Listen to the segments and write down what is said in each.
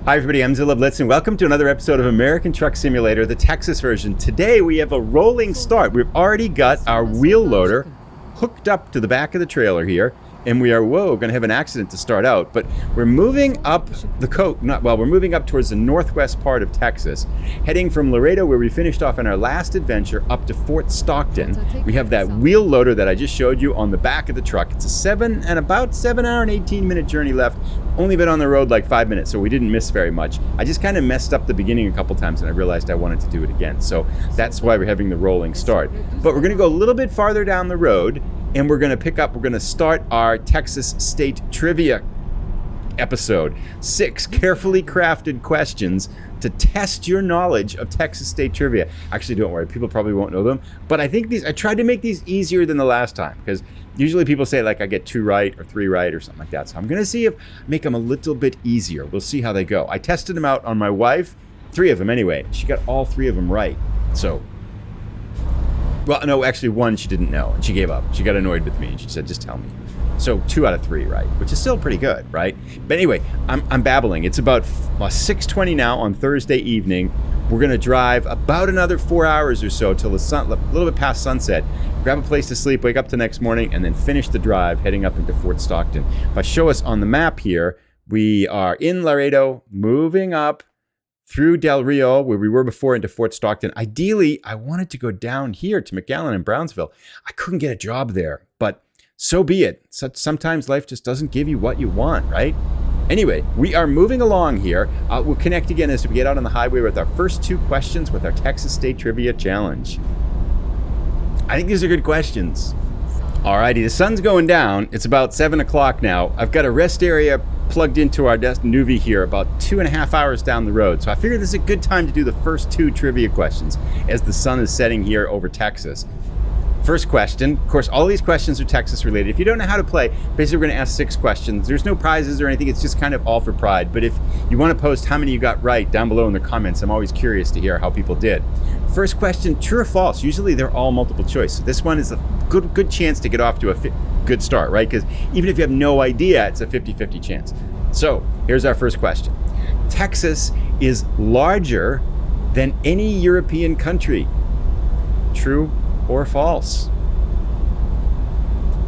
Hi everybody, I'm Zilla Blitz and welcome to another episode of American Truck Simulator, the Texas version. Today we have a rolling start. We've already got our wheel loader hooked up to the back of the trailer here, and we are, going to have an accident to start out, but we're moving up the coast, we're moving up towards the northwest part of Texas, heading from Laredo, where we finished off in our last adventure, up to Fort Stockton. We have that wheel loader that I just showed you on the back of the truck. It's a about 7 hour and 18 minute journey left. Only been on the road like 5 minutes, so we didn't miss very much. I just kind of messed up the beginning a couple times and I realized I wanted to do it again. So that's why we're having the rolling start. But we're gonna go a little bit farther down the road and we're gonna start our Texas State Trivia episode. 6 carefully crafted questions to test your knowledge of Texas State Trivia. Actually, don't worry, people probably won't know them, but I tried to make these easier than the last time, because usually people say like I get 2 right or 3 right or something like that. So I'm gonna see if make them a little bit easier. We'll see how they go. I tested them out on my wife, 3 of them anyway. She got all 3 of them right. So, well, no, actually 1 she didn't know and she gave up. She got annoyed with me and she said, just tell me. So 2 out of 3 right, which is still pretty good, right? But anyway, I'm babbling. It's about 6:20 now on Thursday evening. We're gonna drive about another 4 hours or so till the sun, a little bit past sunset, grab a place to sleep, wake up the next morning, and then finish the drive heading up into Fort Stockton. If I show us on the map here, we are in Laredo, moving up through Del Rio, where we were before, into Fort Stockton. Ideally, I wanted to go down here to McAllen and Brownsville. I couldn't get a job there, but so be it. Sometimes life just doesn't give you what you want, right? Anyway, we are moving along here. We'll connect again as we get out on the highway with our first 2 questions with our Texas State Trivia Challenge. I think these are good questions. Alrighty, the sun's going down. It's about 7 o'clock now. I've got a rest area plugged into our Nuvi here about 2.5 hours down the road. So I figured this is a good time to do the first 2 trivia questions as the sun is setting here over Texas. First question, of course, all these questions are Texas related. If you don't know how to play, basically we're gonna ask 6 questions. There's no prizes or anything, it's just kind of all for pride. But if you wanna post how many you got right down below in the comments, I'm always curious to hear how people did. First question, true or false? Usually they're all multiple choice. So this one is a good chance to get off to a good start, right? Because even if you have no idea, it's a 50-50 chance. So here's our first question. Texas is larger than any European country. True or false?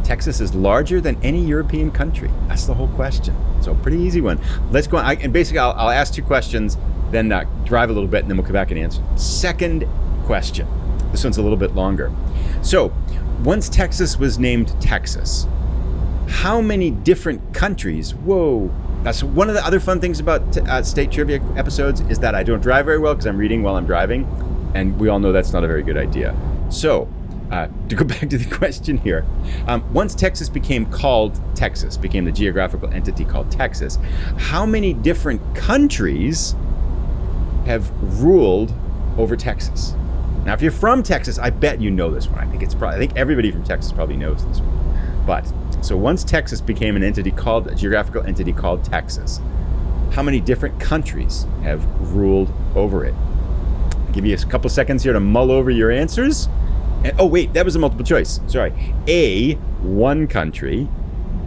Texas is larger than any European country. That's the whole question. So pretty easy one. Let's go on. And basically I'll ask 2 questions, then drive a little bit, and then we'll come back and answer. Second question. This one's a little bit longer. So once Texas was named Texas, how many different countries? Whoa. That's one of the other fun things about state trivia episodes is that I don't drive very well because I'm reading while I'm driving. And we all know that's not a very good idea. So, to go back to the question here, once Texas became the geographical entity called Texas, how many different countries have ruled over Texas? Now, if you're from Texas, I bet you know this one. I think everybody from Texas probably knows this one. But, so once Texas became a geographical entity called Texas, how many different countries have ruled over it? Give you a couple seconds here to mull over your answers. And, oh wait, that was a multiple choice. Sorry. A, 1 country.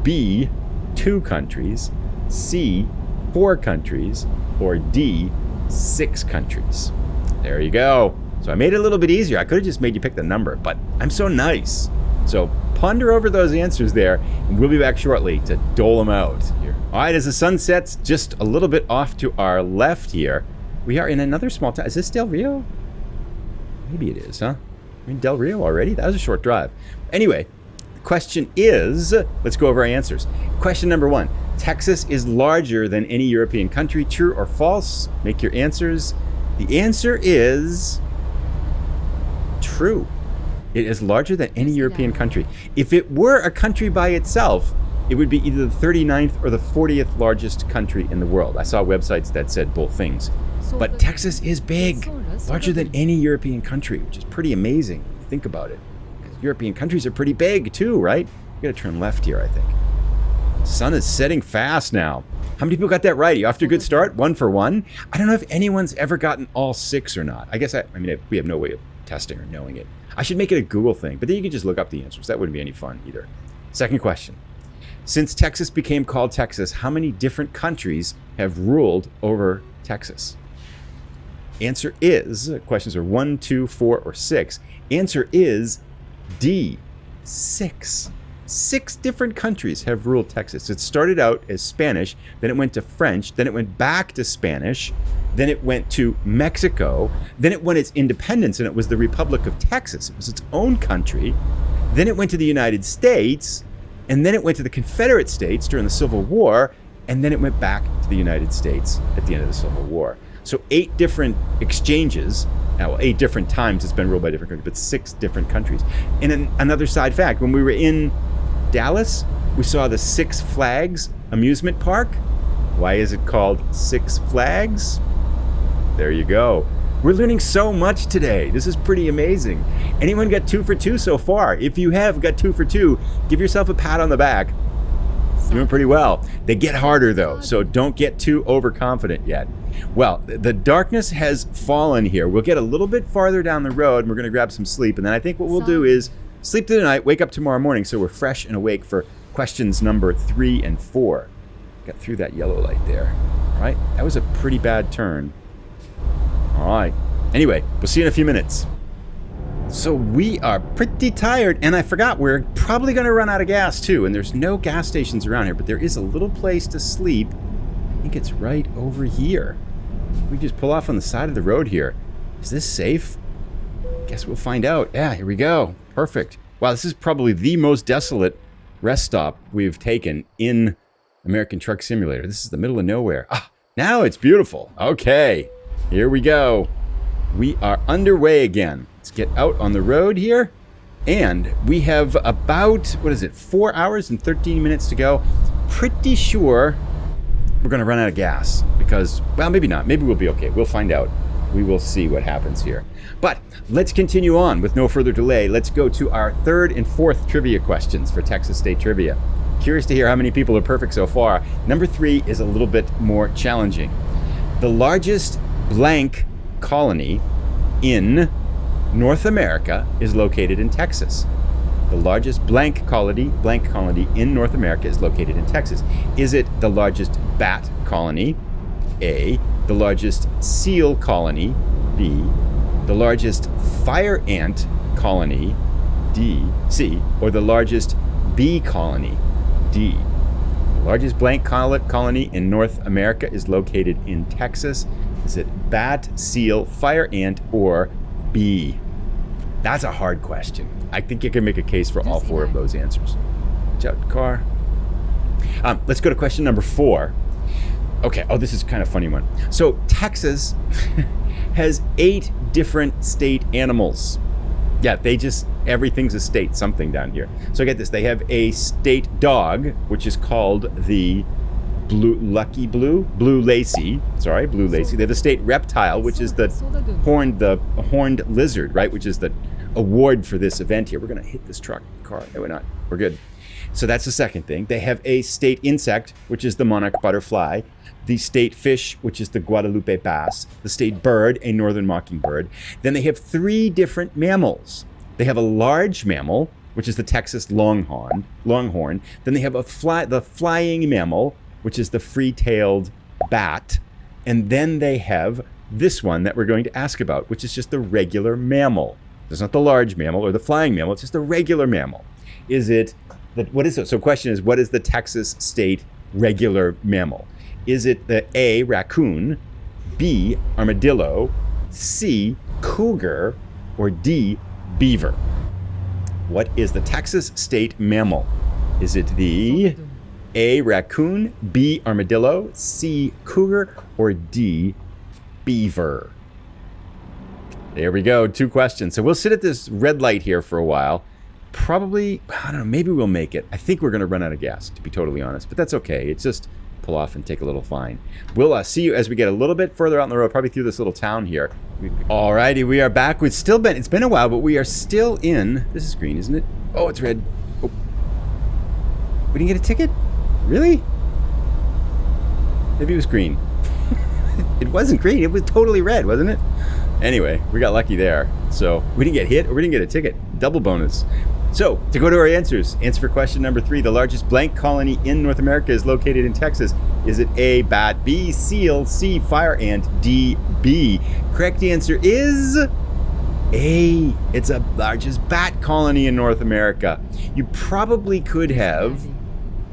B, 2 countries. C, 4 countries. Or D, 6 countries. There you go. So I made it a little bit easier. I could have just made you pick the number, but I'm so nice. So ponder over those answers there, and we'll be back shortly to dole them out here. All right, as the sun sets just a little bit off to our left here, we are in another small town. Is this Del Rio? Maybe it is, huh? I mean, Del Rio already? That was a short drive. Anyway, the question is, let's go over our answers. Question number 1, Texas is larger than any European country. True or false? Make your answers. The answer is true. It is larger than any European country. If it were a country by itself, it would be either the 39th or the 40th largest country in the world. I saw websites that said both things. But Texas is big, larger than any European country, which is pretty amazing if you think about it. Because European countries are pretty big too, right? We gotta turn left here, I think. Sun is setting fast now. How many people got that right? Are you off to a good start? 1 for 1? I don't know if anyone's ever gotten all 6 or not. I guess, we have no way of testing or knowing it. I should make it a Google thing, but then you can just look up the answers. That wouldn't be any fun either. Second question. Since Texas became called Texas, how many different countries have ruled over Texas? Answer is, questions are 1, 2, 4, or 6. Answer is D, 6. 6 different countries have ruled Texas. It started out as Spanish, then it went to French, then it went back to Spanish, then it went to Mexico, then it won its independence and it was the Republic of Texas. It was its own country. Then it went to the United States, and then it went to the Confederate States during the Civil War, and then it went back to the United States at the end of the Civil War. So 8 different exchanges. Now, 8 different times it's been ruled by different countries, but 6 different countries. And then another side fact, when we were in Dallas, we saw the Six Flags amusement park. Why is it called Six Flags? There you go. We're learning so much today. This is pretty amazing. Anyone got 2 for 2 so far? If you have got 2 for 2, give yourself a pat on the back. Doing pretty well. They get harder though, so don't get too overconfident yet. Well, the darkness has fallen here. We'll get a little bit farther down the road and we're gonna grab some sleep. And then I think what we'll do is sleep through the night, wake up tomorrow morning so we're fresh and awake for questions number 3 and 4. Got through that yellow light there. All right, that was a pretty bad turn. All right, anyway, we'll see you in a few minutes. So we are pretty tired, and I forgot we're probably going to run out of gas too, and there's no gas stations around here, but there is a little place to sleep. I think it's right over here. We just pull off on the side of the road here. Is this safe? Guess we'll find out. Yeah, here we go. Perfect. Wow, this is probably the most desolate rest stop we've taken in American Truck Simulator. This is the middle of nowhere. Ah, now it's beautiful. Okay, here we go. We are underway again. Let's get out on the road here. And we have about, 4 hours and 13 minutes to go. Pretty sure we're going to run out of gas because, well, maybe not. Maybe we'll be okay. We'll find out. We will see what happens here. But let's continue on with no further delay. Let's go to our 3rd and 4th trivia questions for Texas State Trivia. Curious to hear how many people are perfect so far. Number 3 is a little bit more challenging. The largest blank colony in North America is located in Texas. The largest blank colony in North America is located in Texas. Is it the largest bat colony? A. The largest seal colony? B. The largest fire ant colony? C. Or the largest bee colony? D. The largest blank colony in North America is located in Texas. Is it bat, seal, fire ant, or bee? That's a hard question. I think you can make a case for all 4 of those answers. Watch out, car. Let's go to question number 4. Okay, this is kind of a funny one. So Texas has 8 different state animals. Yeah, everything's a state, something down here. So get this, they have a state dog, which is called the Blue Lacy. They have a state reptile, which is the horned lizard, right? Which is the award for this event here. We're gonna hit this car. No, we're not. We're good. So that's the second thing. They have a state insect, which is the monarch butterfly. The state fish, which is the Guadalupe bass. The state bird, a northern mockingbird. Then they have 3 different mammals. They have a large mammal, which is the Texas longhorn. Then they have the flying mammal, which is the free-tailed bat. And then they have this one that we're going to ask about, which is just the regular mammal. It's not the large mammal or the flying mammal, it's just a regular mammal. What is it? So the question is, what is the Texas state regular mammal? Is it the A, raccoon, B, armadillo, C, cougar, or D, beaver? What is the Texas state mammal? Is it the A, raccoon, B, armadillo, C, cougar, or D, beaver? There we go, 2 questions. So we'll sit at this red light here for a while. Probably, I don't know, maybe we'll make it. I think we're going to run out of gas, to be totally honest, but that's okay. It's just pull off and take a little fine. We'll see you as we get a little bit further out on the road, probably through this little town here. Alrighty, we are back. It's been a while, but we are still in, this is green, isn't it? Oh, it's red. Oh. We didn't get a ticket? Really? Maybe it was green. It wasn't green, it was totally red, wasn't it? Anyway, we got lucky there. So we didn't get hit or we didn't get a ticket. Double bonus. So, to go to our answers, answer for question number 3, the largest blank colony in North America is located in Texas. Is it A, bat, B, seal, C, fire ant, D, bee? Correct answer is A. It's the largest bat colony in North America. You probably could have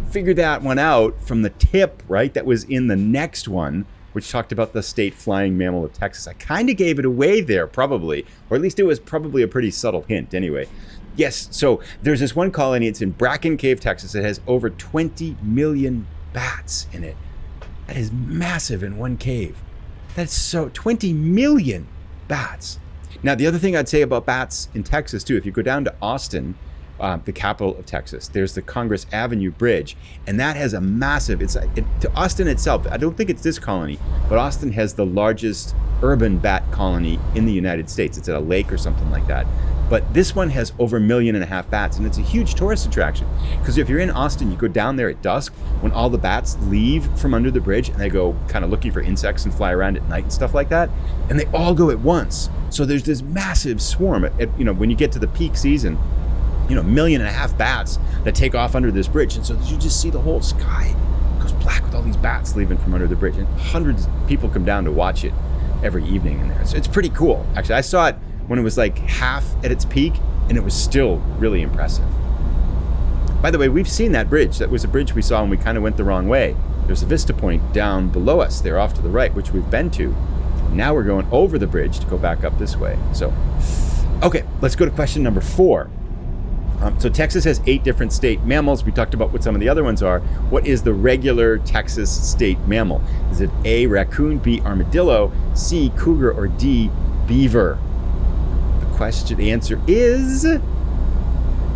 figured that one out from the tip, right, that was in the next one, which talked about the state flying mammal of Texas. I kind of gave it away there, probably, or at least it was probably a pretty subtle hint anyway. Yes, so there's this one colony, it's in Bracken Cave, Texas. It has over 20 million bats in it. That is massive in one cave. That's so, 20 million bats. Now, the other thing I'd say about bats in Texas, too, if you go down to Austin, the capital of Texas, there's the Congress Avenue Bridge, and that has a massive, to Austin itself, I don't think it's this colony, but Austin has the largest urban bat colony in the United States. It's at a lake or something like that. But this one has over 1.5 million bats, and it's a huge tourist attraction. Because if you're in Austin, you go down there at dusk when all the bats leave from under the bridge, and they go kind of looking for insects and fly around at night and stuff like that, and they all go at once. So there's this massive swarm. When you get to the peak season, 1.5 million bats that take off under this bridge, and so you just see the whole sky goes black with all these bats leaving from under the bridge, and hundreds of people come down to watch it every evening in there. So it's pretty cool. Actually, I saw it when it was like half at its peak, and it was still really impressive. By the way, we've seen that bridge. That was a bridge we saw when we kind of went the wrong way. There's a vista point down below us there off to the right, which we've been to. Now we're going over the bridge to go back up this way. So, okay, let's go to question number 4. So Texas has 8 different state mammals. We talked about what some of the other ones are. What is the regular Texas state mammal? Is it A, raccoon, B, armadillo, C, cougar, or D, beaver? The answer is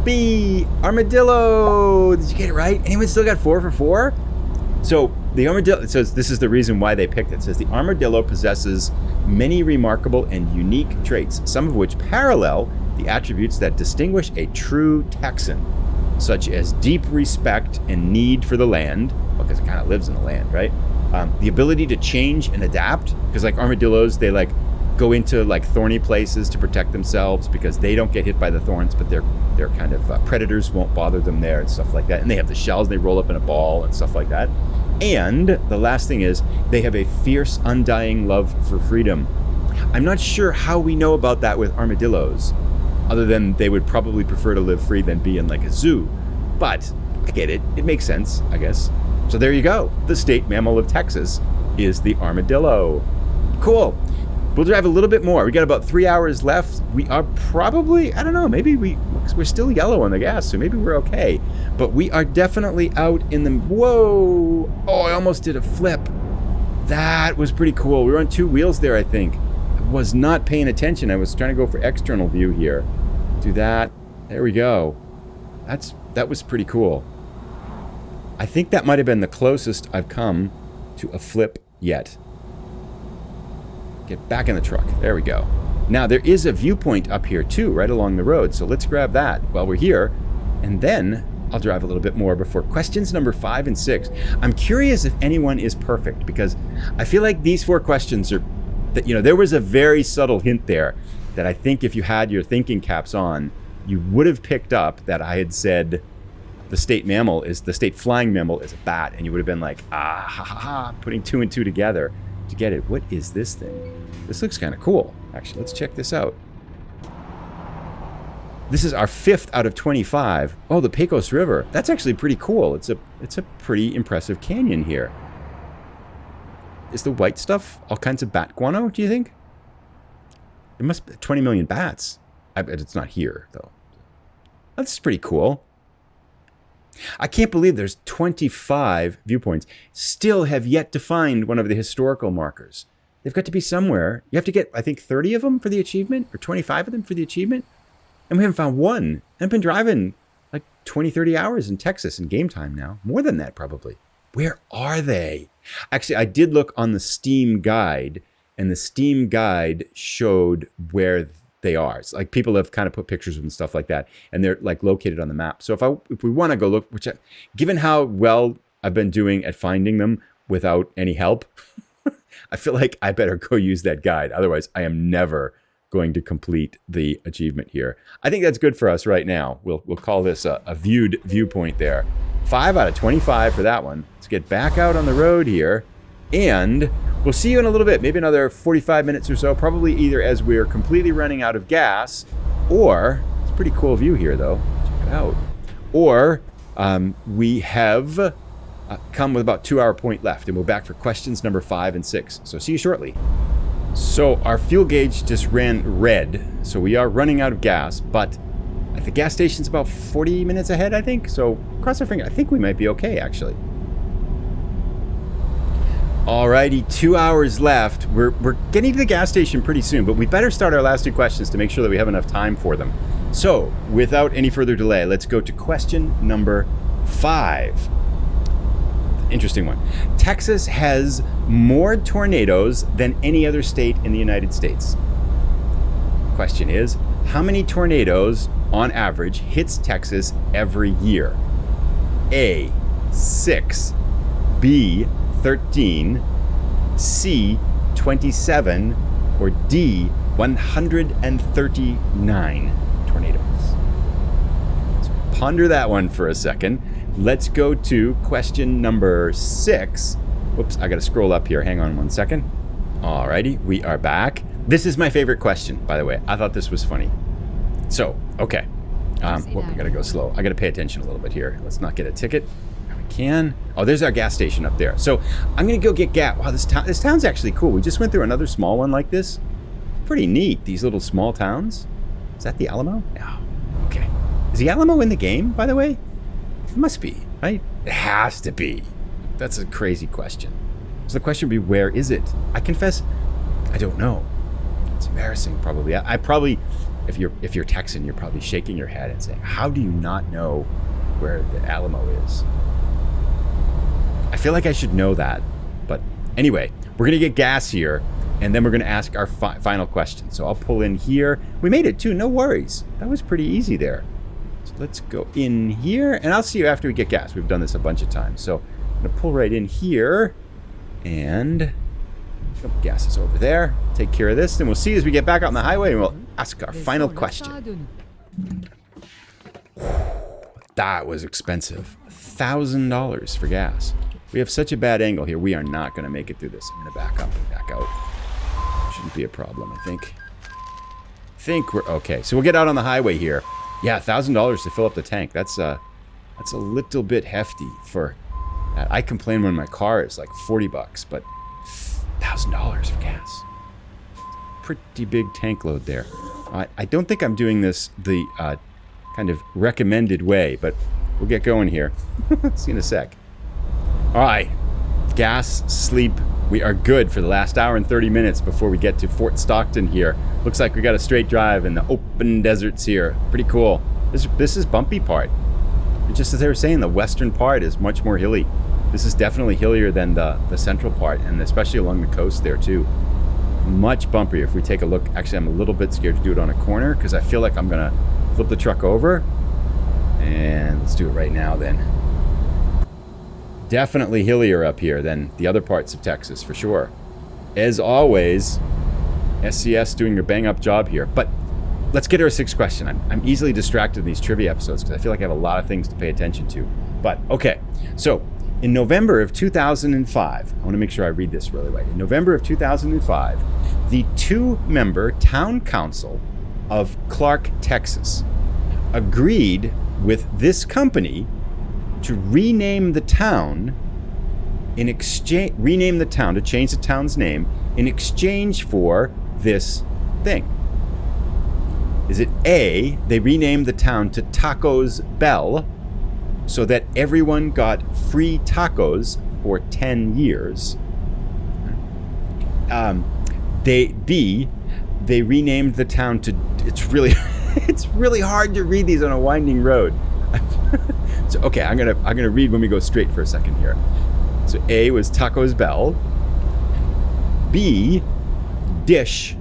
B, armadillo. Did you get it right? Anyone still got 4 for 4? So the armadillo, it says this is the reason why they picked it. It says the armadillo possesses many remarkable and unique traits, some of which parallel the attributes that distinguish a true Texan, such as deep respect and need for the land, because it kind of lives in the land, right? The ability to change and adapt, because like armadillos, they like go into like thorny places to protect themselves because they don't get hit by the thorns, but they're kind of predators won't bother them there and stuff like that. And they have the shells, they roll up in a ball and stuff like that. And the last thing is they have a fierce, undying love for freedom. I'm not sure how we know about that with armadillos, other than they would probably prefer to live free than be in like a zoo. But I get it. It makes sense, I guess. So there you go. The state mammal of Texas is the armadillo. Cool. We'll drive a little bit more. We got about 3 hours left. We are probably, I don't know, maybe we're still yellow on the gas, so maybe we're okay. But we are definitely out in the, whoa. Oh, I almost did a flip. That was pretty cool. We were on 2 wheels there, I think. I was not paying attention. I was trying to go for external view here. Do that. There we go. That was pretty cool. I think that might have been the closest I've come to a flip yet. Get back in the truck. There we go. Now, there is a viewpoint up here, too, right along the road. So let's grab that while we're here. And then I'll drive a little bit more before questions number 5 and 6. I'm curious if anyone is perfect, because I feel like these 4 questions are, that there was a very subtle hint there that I think if you had your thinking caps on, you would have picked up that I had said the state flying mammal is a bat. And you would have been like, ah, ha, ha, ha, putting 2 and 2 together to get it. What is this thing? This looks kind of cool. Actually, let's check this out. This is our 5th out of 25. Oh, the Pecos River. That's actually pretty cool. It's a pretty impressive canyon here. Is the white stuff all kinds of bat guano, do you think? It must be 20 million bats. I bet it's not here, though. That's pretty cool. I can't believe there's 25 viewpoints. Still have yet to find one of the historical markers. They've got to be somewhere. You have to get, I think, 30 of them for the achievement, or 25 of them for the achievement. And we haven't found one. And I've been driving like 20, 30 hours in Texas in game time now. More than that, probably. Where are they? Actually, I did look on the Steam guide, and the Steam guide showed where they are. It's like people have kind of put pictures of them and stuff like that, and they're like located on the map. So if we want to go look, given how well I've been doing at finding them without any help, I feel like I better go use that guide. Otherwise, I am never going to complete the achievement here. I think that's good for us right now. We'll call this a viewed viewpoint there. 5 out of 25 for that one. Let's get back out on the road here, and we'll see you in a little bit, maybe another 45 minutes or so, probably either as we're completely running out of gas, or, it's a pretty cool view here though, check it out, or we have come with about 2 hour point left, and we're back for questions number 5 and 6. So see you shortly. So our fuel gauge just ran red, so we are running out of gas, but at the gas station's about 40 minutes ahead, I think. So cross our finger, I think we might be okay, actually. Alrighty, 2 hours left. We're getting to the gas station pretty soon, but we better start our last 2 questions to make sure that we have enough time for them. So without any further delay, let's go to question number 5. Interesting one. Texas has more tornadoes than any other state in the United States. Question is, how many tornadoes on average hits Texas every year? A, 6, B, 13, C, 27, or D, 139 tornadoes. So ponder that one for a second. Let's go to question number 6. Whoops, I gotta scroll up here. Hang on one second. Alrighty, we are back. This is my favorite question, by the way. I thought this was funny. So, okay. Whoop, I gotta go slow. I gotta pay attention a little bit here. Let's not get a ticket. We can. Oh, there's our gas station up there. So I'm gonna go get gas. Wow, this town's actually cool. We just went through another small one like this. Pretty neat, these little small towns. Is that the Alamo? No. Okay. Is the Alamo in the game, by the way? It must be, right? It has to be. That's a crazy question. So the question would be, where is it? I confess, I don't know. It's embarrassing, probably. I probably, if you're Texan, you're probably shaking your head and saying, how do you not know where the Alamo is? I feel like I should know that. But anyway, we're going to get gas here, and then we're going to ask our final question. So I'll pull in here. We made it too, no worries. That was pretty easy there. So let's go in here, and I'll see you after we get gas. We've done this a bunch of times. So I'm going to pull right in here, and gas is over there. Take care of this, and we'll see you as we get back out on the highway, and we'll ask our final question. That was expensive. $1,000 for gas. We have such a bad angle here. We are not going to make it through this. I'm going to back up and back out. Shouldn't be a problem, I think. We're okay. So we'll get out on the highway here. Yeah, $1,000 to fill up the tank. That's a little bit hefty for that. I complain when my car is like 40 bucks, but $1,000 for gas. Pretty big tank load there. I don't think I'm doing this the kind of recommended way, but we'll get going here. See you in a sec. All right, gas, sleep. We are good for the last hour and 30 minutes before we get to Fort Stockton here. Looks like we got a straight drive in the open deserts here. Pretty cool. This is bumpy part. Just as they were saying, the western part is much more hilly. This is definitely hillier than the central part, and especially along the coast there too. Much bumpier. If we take a look, actually I'm a little bit scared to do it on a corner because I feel like I'm gonna flip the truck over. And let's do it right now then. Definitely hillier up here than the other parts of Texas for sure. As always, SCS doing a bang up job here. But let's get to our 6th question. I'm easily distracted in these trivia episodes because I feel like I have a lot of things to pay attention to. But okay, so in November of 2005, I want to make sure I read this really right. In November of 2005, the 2-member town council of Clark, Texas, agreed with this company to rename the town to change the town's name in exchange for this thing. Is it A, they renamed the town to Tacos Bell so that everyone got free tacos for 10 years? B, they renamed the town to, it's really hard to read these on a winding road. So, okay, I'm gonna read when we go straight for a second here. So A was Tacos Bell. B, Dish,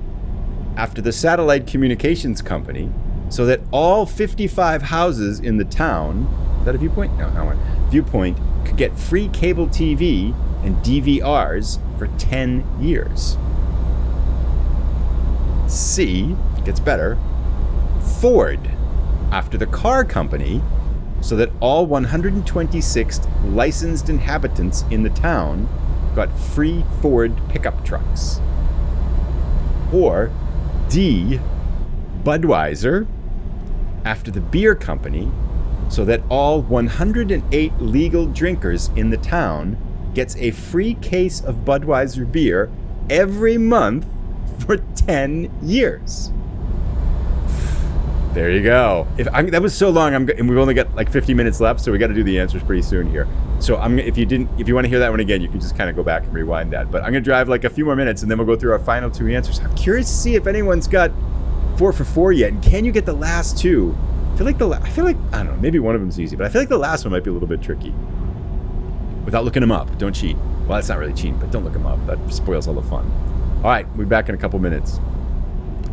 after the satellite communications company, so that all 55 houses in the town, is that a Viewpoint? No, Viewpoint could get free cable TV and DVRs for 10 years. C, it gets better, Ford, after the car company, so that all 126 licensed inhabitants in the town got free Ford pickup trucks. Or D, Budweiser, after the beer company, so that all 108 legal drinkers in the town gets a free case of Budweiser beer every month for 10 years. There you go. That was so long, and we've only got like 50 minutes left, so we got to do the answers pretty soon here. So if you want to hear that one again, you can just kind of go back and rewind that. But I'm going to drive like a few more minutes, and then we'll go through our final two answers. I'm curious to see if anyone's got 4 for 4 yet, and can you get the last two? I feel like I don't know. Maybe one of them's easy, but I feel like the last one might be a little bit tricky. Without looking them up, don't cheat. Well, that's not really cheating, but don't look them up. That spoils all the fun. All right, we'll be back in a couple minutes.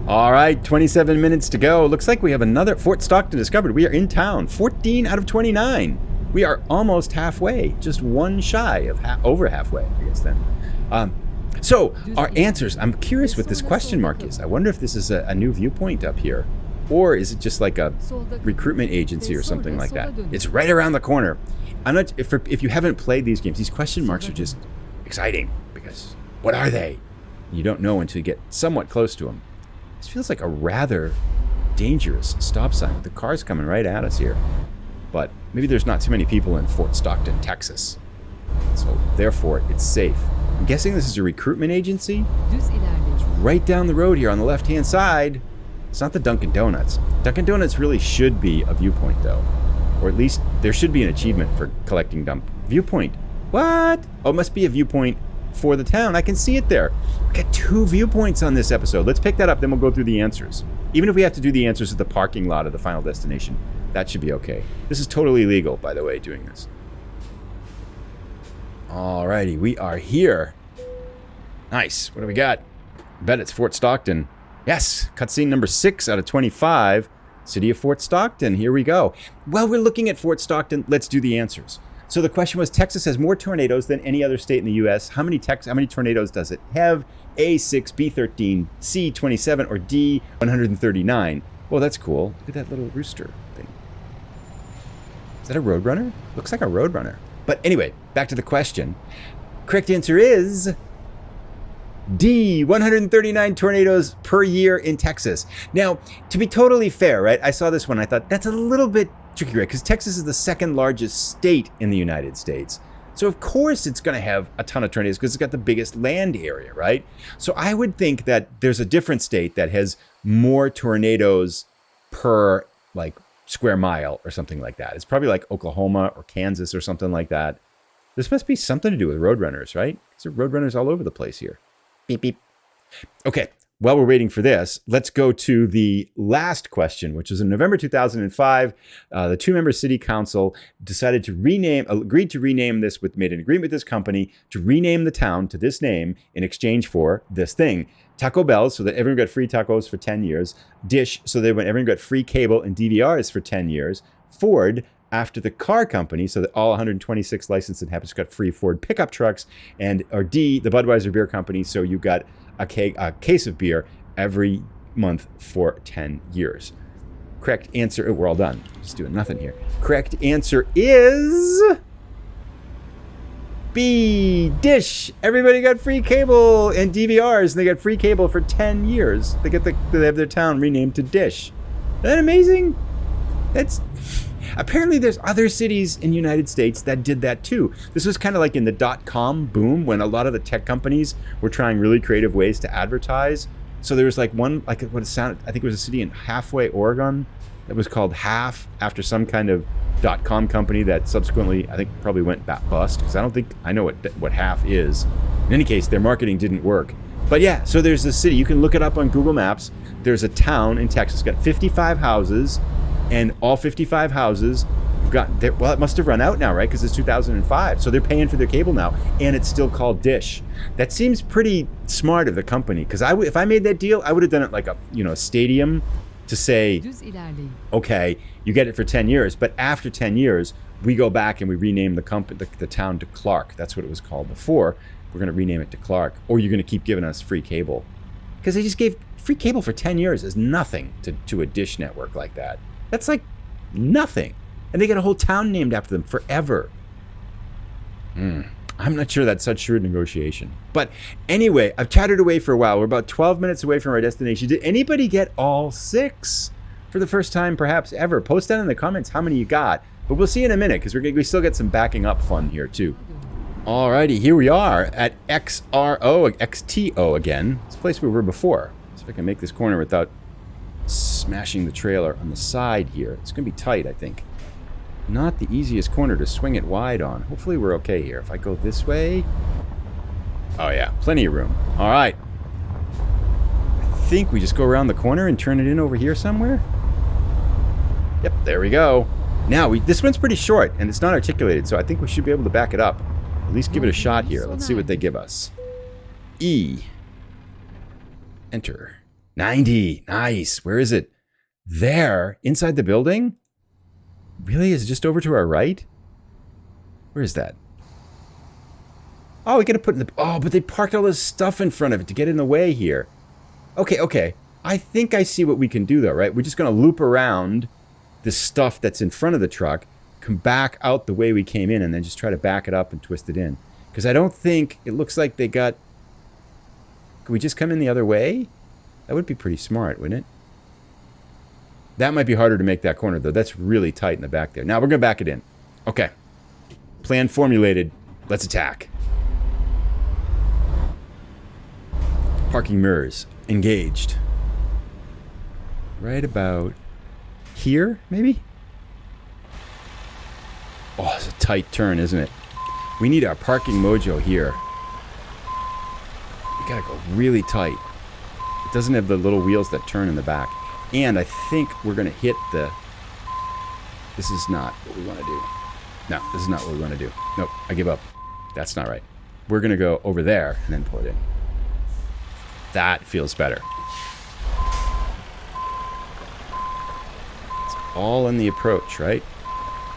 All right, 27 minutes to go. Looks like we have another Fort Stockton discovered. We are in town. 14 out of 29. We are almost halfway. Just one shy of over halfway, I guess then. So our answers. I'm curious what this question mark is. I wonder if this is a new viewpoint up here, or is it just like a recruitment agency or something like that? It's right around the corner. I'm not. If you haven't played these games, these question marks are just exciting because what are they? You don't know until you get somewhat close to them. This feels like a rather dangerous stop sign. The car's coming right at us here. But maybe there's not too many people in Fort Stockton, Texas. So therefore, it's safe. I'm guessing this is a recruitment agency. It's right down the road here on the left-hand side. It's not the Dunkin' Donuts. Dunkin' Donuts really should be a viewpoint, though. Or at least there should be an achievement for collecting viewpoint. What? Oh, it must be a viewpoint for the town. I can see it there. We got 2 viewpoints on this episode. Let's pick that up, then we'll go through the answers. Even if we have to do the answers at the parking lot of the final destination, that should be okay. This is totally legal, by the way, doing this. Alrighty, we are here. Nice. What do we got? I bet it's Fort Stockton. Yes, cutscene number 6 out of 25. City of Fort Stockton. Here we go. While we're looking at Fort Stockton, let's do the answers. So the question was, Texas has more tornadoes than any other state in the U.S. How many tornadoes does it have? A, 6, B, 13, C, 27, or D, 139? Well, that's cool. Look at that little rooster thing. Is that a Roadrunner? Looks like a Roadrunner. But anyway, back to the question. Correct answer is D, 139 tornadoes per year in Texas. Now, to be totally fair, right? I saw this one. I thought that's a little bit tricky, right? Because Texas is the second largest state in the United States. So of course it's going to have a ton of tornadoes because it's got the biggest land area, right? So I would think that there's a different state that has more tornadoes per like square mile or something like that. It's probably like Oklahoma or Kansas or something like that. This must be something to do with Roadrunners, right? There are Roadrunners all over the place here. Beep, beep. Okay. While we're waiting for this, let's go to the last question, which was in November 2005. The 2-member city council agreed to rename this, made an agreement with this company to rename the town to this name in exchange for this thing. Taco Bell, so that everyone got free tacos for 10 years. Dish, so that everyone got free cable and DVRs for 10 years. Ford, after the car company, so that all 126 licensed inhabitants got free Ford pickup trucks. Or D, the Budweiser beer company, so you got a case of beer every month for 10 years. Correct answer, we're all done. Just doing nothing here. Correct answer is B, Dish. Everybody got free cable and DVRs, and they got free cable for 10 years. They have their town renamed to Dish. Isn't that amazing? Apparently there's other cities in the United States that did that too. This was kind of like in the .com boom when a lot of the tech companies were trying really creative ways to advertise. So there was like one, like what it sounded, I think it was a city in Halfway, Oregon, that was called Half after some kind of .com company that subsequently I think probably went bust, because I don't think I know what Half is. In any case, their marketing didn't work. But yeah, so there's this city, you can look it up on Google Maps. There's a town in Texas, got 55 houses. And all 55 houses well, it must have run out now, right? Because it's 2005. So they're paying for their cable now. And it's still called Dish. That seems pretty smart of the company. Because if I made that deal, I would have done it like a stadium to say, okay, you get it for 10 years. But after 10 years, we go back and we rename the town to Clark. That's what it was called before. We're going to rename it to Clark. Or you're going to keep giving us free cable. Because they just gave free cable for 10 years is nothing to a dish network like that. That's like nothing. And they get a whole town named after them forever. I'm not sure that's such shrewd negotiation. But anyway, I've chatted away for a while. We're about 12 minutes away from our destination. Did anybody get all 6 for the first time, perhaps ever? Post down in the comments how many you got. But we'll see in a minute, because we still get some backing up fun here too. Alrighty, here we are at XTO again. It's a place we were before. See if I can make this corner without smashing the trailer on the side here. It's gonna be tight, I think. Not the easiest corner to swing it wide on. Hopefully we're okay here. If I go this way... Oh yeah, plenty of room. All right. I think we just go around the corner and turn it in over here somewhere. Yep, there we go. Now, this one's pretty short, and it's not articulated, so I think we should be able to back it up. At least give it a shot here. Let's see what they give us. E. Enter. 90. Nice. Where is it? There. Inside the building? Really? Is it just over to our right? Where is that? Oh, we gotta put in the... Oh, but they parked all this stuff in front of it to get in the way here. Okay. I think I see what we can do, though, right? We're just gonna loop around the stuff that's in front of the truck, come back out the way we came in, and then just try to back it up and twist it in. Because I don't think... It looks like they got... Could we just come in the other way? That would be pretty smart, wouldn't it? That might be harder to make that corner, though. That's really tight in the back there. Now, we're going to back it in. Okay. Plan formulated. Let's attack. Parking mirrors. Engaged. Right about here, maybe? Oh, it's a tight turn, isn't it? We need our parking mojo here. We got to go really tight. It doesn't have the little wheels that turn in the back. And I think we're going to hit the... This is not what we want to do. No, this is not what we want to do. Nope, I give up. That's not right. We're going to go over there and then pull it in. That feels better. It's all in the approach, right?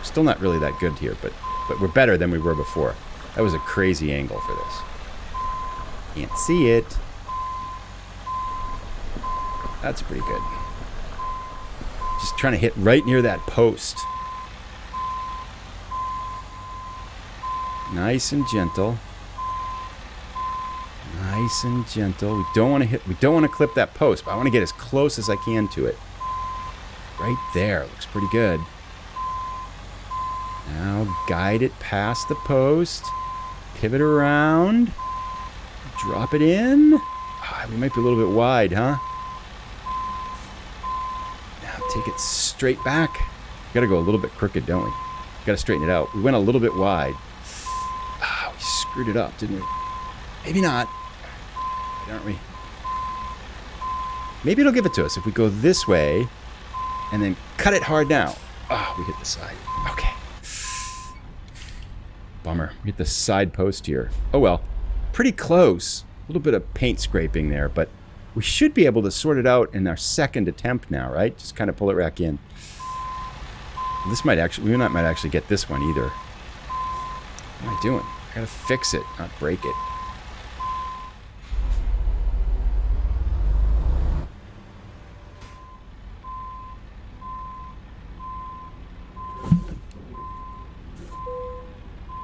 Still not really that good here, but we're better than we were before. That was a crazy angle for this. Can't see it. That's pretty good. Just trying to hit right near that post. Nice and gentle. Nice and gentle. We don't want to clip that post, but I want to get as close as I can to it. Right there. Looks pretty good. Now guide it past the post. Pivot around. Drop it in. We might be a little bit wide, huh? Take it straight back. We gotta go a little bit crooked, don't we? Gotta straighten it out. We went a little bit wide. We screwed it up, didn't we? Maybe not. Aren't we? Maybe it'll give it to us if we go this way and then cut it hard now. We hit the side. Okay. Bummer. We hit the side post here. Oh well. Pretty close. A little bit of paint scraping there, but we should be able to sort it out in our second attempt now, right? Just kind of pull it back in. This might actually... We might actually get this one either. What am I doing? I gotta fix it, not break it.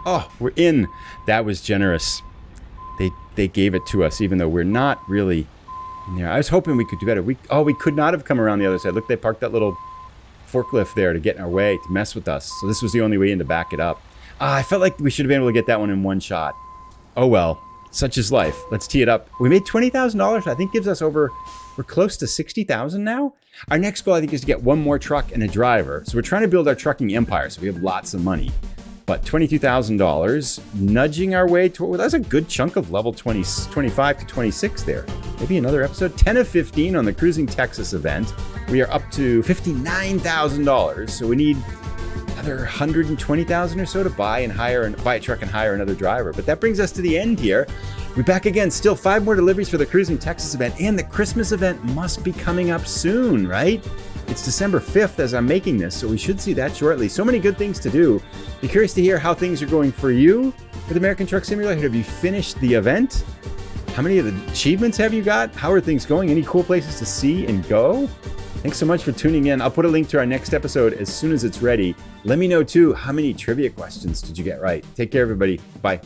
Oh, we're in. That was generous. They gave it to us, even though we're not really... Yeah, I was hoping we could do better. We could not have come around the other side. Look, they parked that little forklift there to get in our way, to mess with us. So this was the only way in to back it up. I felt like we should have been able to get that one in one shot. Oh well, such is life. Let's tee it up. We made $20,000. I think gives us over... We're close to $60,000 now. Our next goal, I think, is to get one more truck and a driver. So we're trying to build our trucking empire, so we have lots of money. But $22,000, nudging our way toward... Well, that's a good chunk of level 25 to 26 there. Maybe another episode. 10 of 15 on the Cruising Texas event. We are up to $59,000. So we need another $120,000 or so to buy a truck and hire another driver. But that brings us to the end here. We're back again. Still 5 more deliveries for the Cruising Texas event. And the Christmas event must be coming up soon, right? It's December 5th as I'm making this, so we should see that shortly. So many good things to do. Be curious to hear how things are going for you with American Truck Simulator. Have you finished the event? How many of the achievements have you got? How are things going? Any cool places to see and go? Thanks so much for tuning in. I'll put a link to our next episode as soon as it's ready. Let me know too, how many trivia questions did you get right? Take care, everybody. Bye.